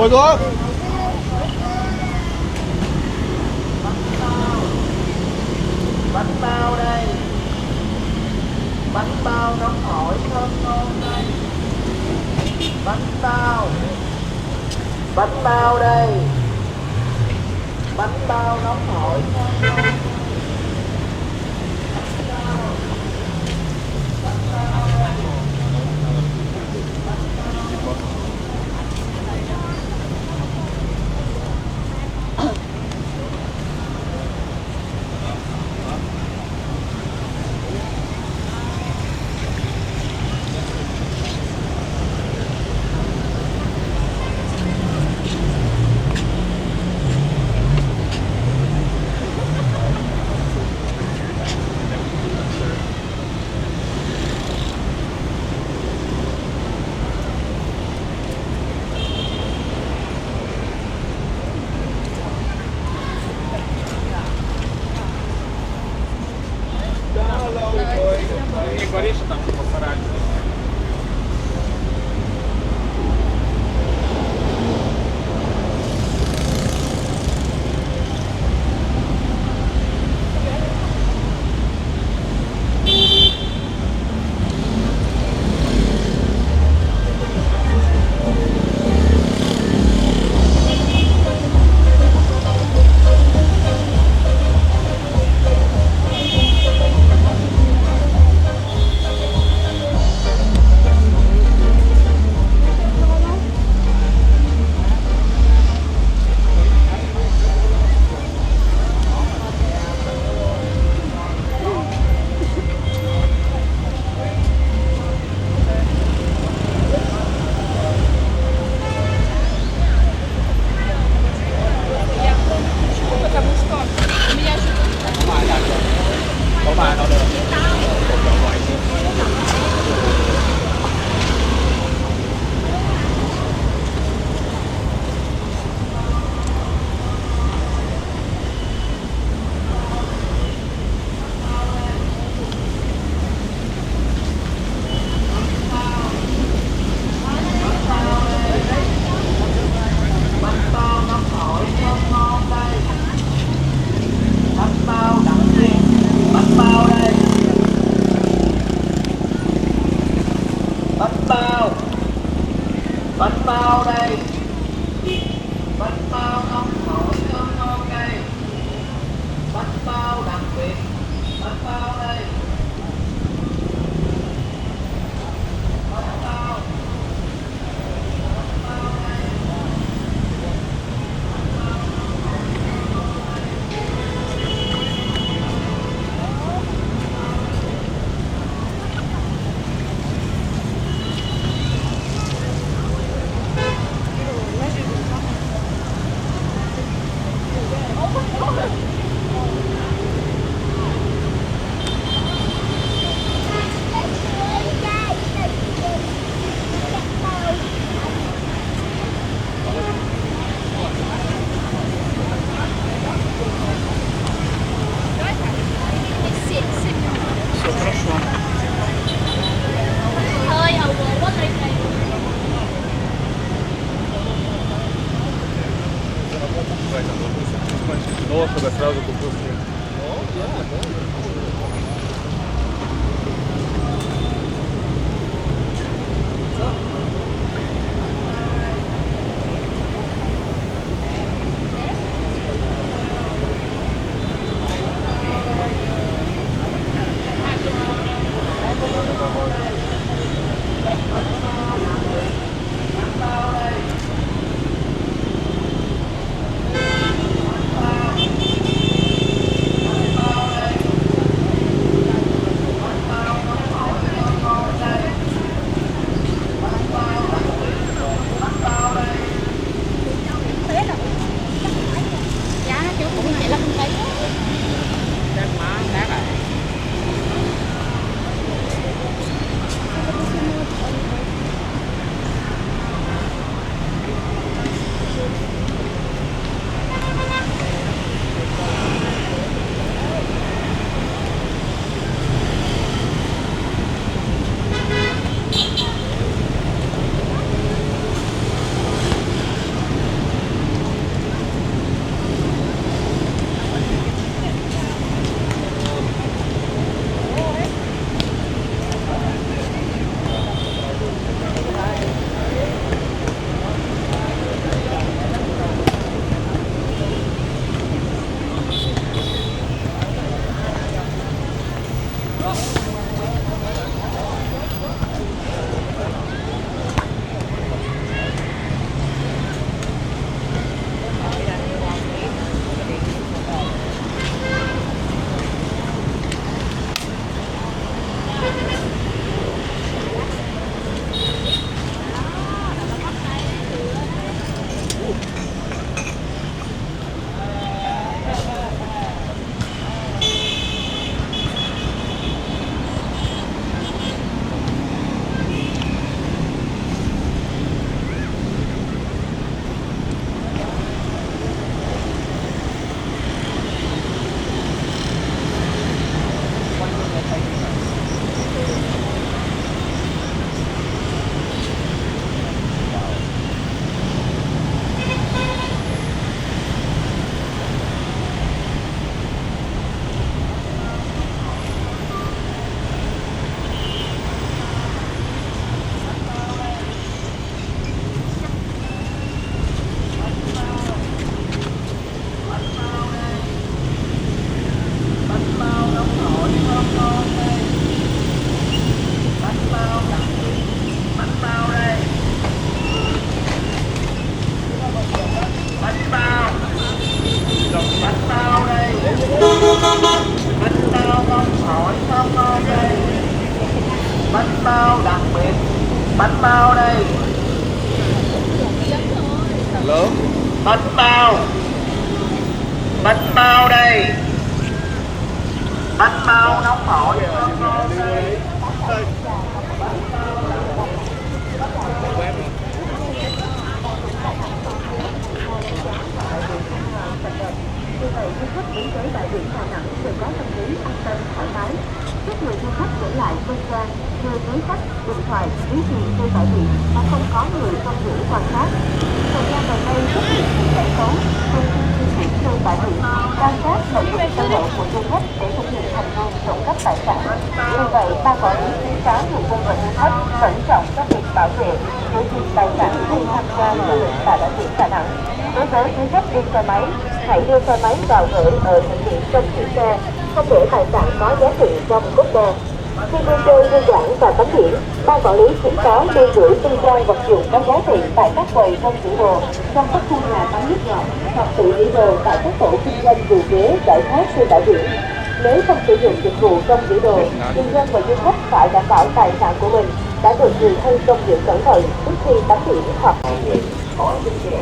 Ngồi xuống. Bánh bao đây. Bánh bao nóng hổi thơm ngon đây. Bánh bao. Bánh bao đây. Bánh bao nóng hổi thơm ngon. Не говори, что там постарались. Bánh bao đây. Bánh bao nóng hổi thơm ngon đây. Bánh bao đặc biệt. Bánh bao đây. Bánh bao. Bánh bao đây. Ну, чтобы сразу купил снег. bao đây. Lớn. Bánh bao. Bánh bao đây. Bánh bao nóng hổi ngon ngon đây. Vì vậy, du khách đến với bãi biển Đà Nẵng đều có tâm lý an tâm thoải mái. Rất nhiều du khách trở lại vân vân, đưa túi sách, điện thoại, ví tiền trên bãi biển mà không có người trong giữ quan sát. Thời gian gần đây xuất hiện những kẻ xấu thường xuyên di chuyển trên bãi biển, quan sát lợi dụng sơ hở của du khách để thực hiện hành vi trộm cắp tài sản. Vì vậy, ban quản lý khuyến cáo người dân và du khách cẩn trọng trong việc bảo vệ, giữ gìn tài sản khi tham gia du lịch tại bãi biển Đà Nẵng. Đối với du khách đi xe máy, hãy đưa xe máy vào gửi ở những điểm trong giữ xe, không để tài sản có giá trị trong cốp xe. Khi vui chơi thư giãn và tắm biển, ban quản lý khuyến cáo nên gửi tư trang vật dụng có giá trị tại các quầy trong giữ đồ, trong các khu nhà tắm nước ngọt hoặc tự giữ đồ tại các tổ kinh doanh dù ghế giải khát trên bãi biển. Nếu không sử dụng dịch vụ trong giữ đồ, người dân và du khách phải đảm bảo tài sản của mình đã được người thân trông giữ cẩn thận trước khi tắm biển hoặc khỏi kinh nghiệm.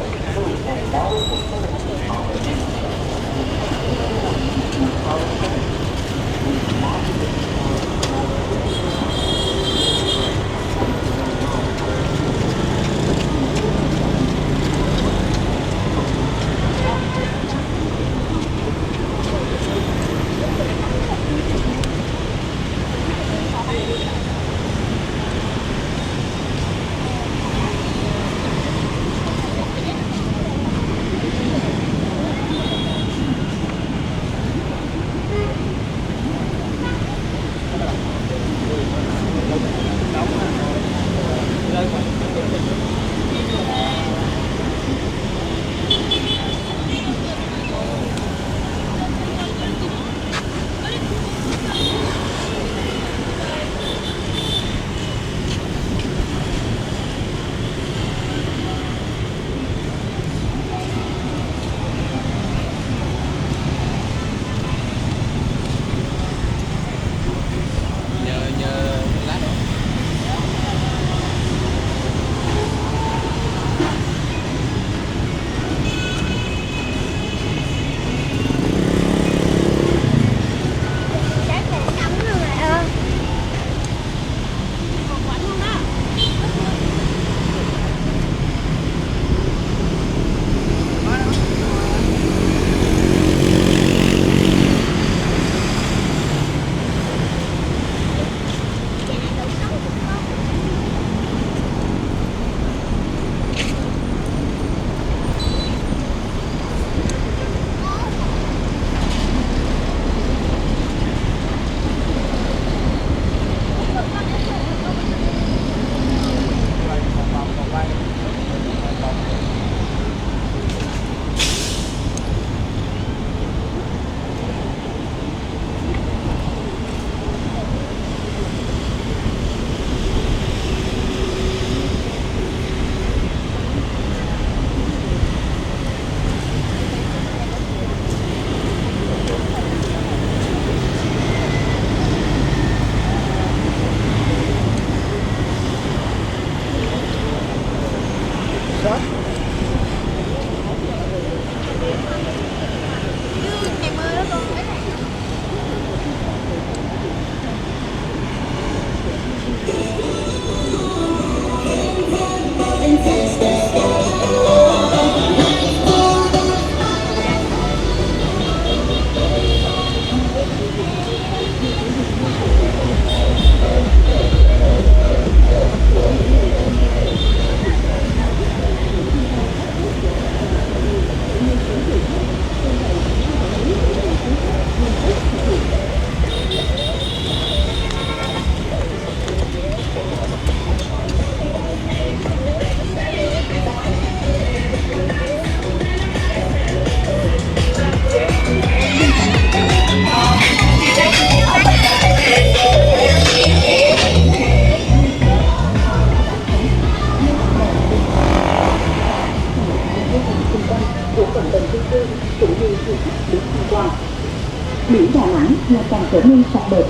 Biển Đà Nẵng ngày càng trở nên sạch đẹp,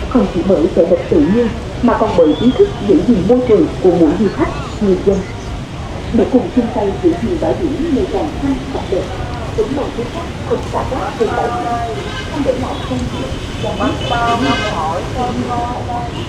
không chỉ bởi vẻ đẹp tự nhiên mà còn bởi ý thức giữ gìn môi trường của mỗi du khách, người dân. Để cùng chung tay giữ gìn bãi biển ngày càng xanh sạch đẹp, cũng mong du khách cùng cả các từ bãi biển không để lại công việc và bánh bao ngọc hỏi cơm ngon đây.